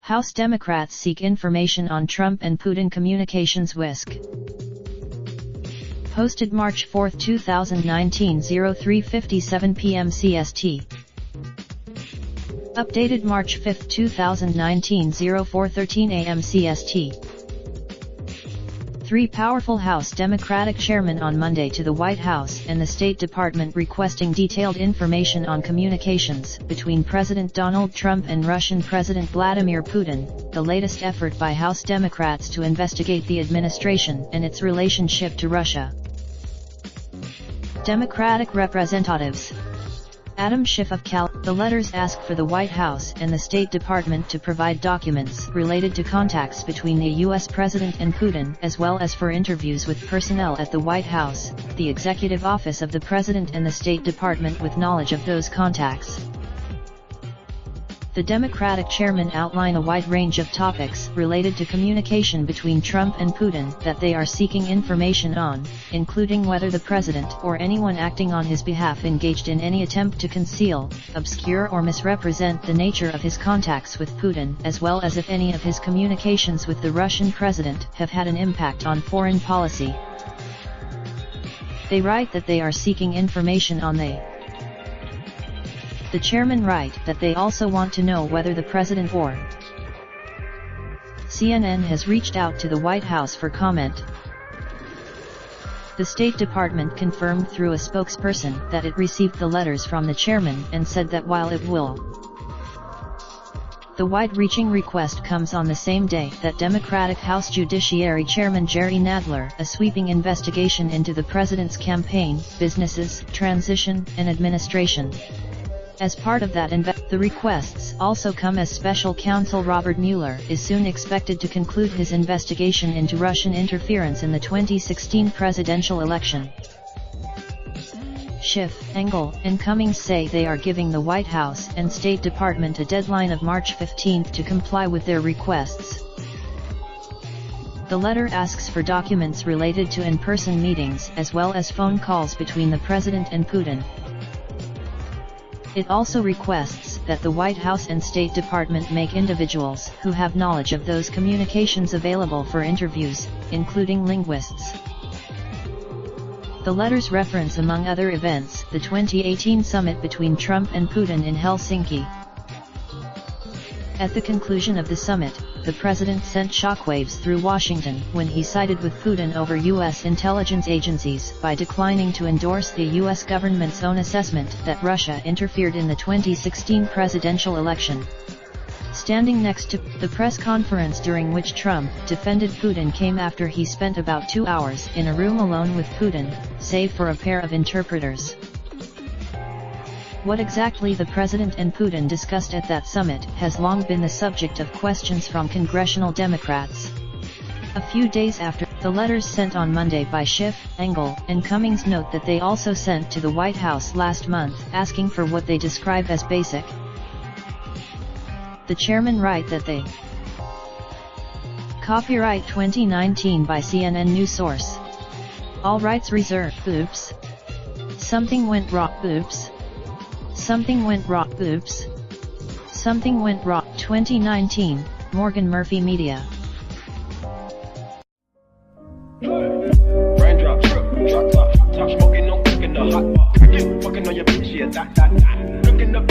House Democrats seek information on Trump and Putin communications. WISC. Posted March 4, 2019, 03:57 p.m. CST. Updated March 5, 2019, 04:13 a.m. CST. 3 powerful House Democratic chairmen on Monday to the White House and the State Department requesting detailed information on communications between President Donald Trump and Russian President Vladimir Putin, the latest effort by House Democrats to investigate the administration and its relationship to Russia. Democratic representatives Adam Schiff of Cal. The letters ask for the White House and the State Department to provide documents related to contacts between the U.S. President and Putin, as well as for interviews with personnel at the White House, the Executive Office of the President and the State Department with knowledge of those contacts. The Democratic chairmen outline a wide range of topics related to communication between Trump and Putin that they are seeking information on, including whether the president or anyone acting on his behalf engaged in any attempt to conceal, obscure or misrepresent the nature of his contacts with Putin, as well as if any of his communications with the Russian president have had an impact on foreign policy. They write that they are seeking information on The chairmen write that they also want to know whether the president or CNN has reached out to the White House for comment. The State Department confirmed through a spokesperson that it received the letters from the chairman and said that while it will, the wide-reaching request comes on the same day that Democratic House Judiciary Chairman Jerry Nadler a sweeping investigation into the president's campaign, businesses, transition, and administration. As part of that the requests also come as Special Counsel Robert Mueller is soon expected to conclude his investigation into Russian interference in the 2016 presidential election. Schiff, Engel, and Cummings say they are giving the White House and State Department a deadline of March 15 to comply with their requests. The letter asks for documents related to in-person meetings as well as phone calls between the president and Putin. It also requests that the White House and State Department make individuals who have knowledge of those communications available for interviews, including linguists. The letters reference, among other events, the 2018 summit between Trump and Putin in Helsinki. At the conclusion of the summit, the president sent shockwaves through Washington when he sided with Putin over U.S. intelligence agencies by declining to endorse the U.S. government's own assessment that Russia interfered in the 2016 presidential election. Standing next to the press conference during which Trump defended Putin came after he spent about 2 hours in a room alone with Putin, save for a pair of interpreters. What exactly the president and Putin discussed at that summit has long been the subject of questions from congressional Democrats. A few days after, the letters sent on Monday by Schiff, Engel, and Cummings note that they also sent to the White House last month asking for what they describe as basic. The chairmen write that they copyright 2019 by CNN news source. All rights reserved. Oops. Something went wrong. Oops. Something went wrong. Oops. Something went wrong. 2019, Morgan Murphy Media. Raindrop, drop top, top smoking, no cooking the hot pot. Fucking on your bitch, yeah, that. Looking up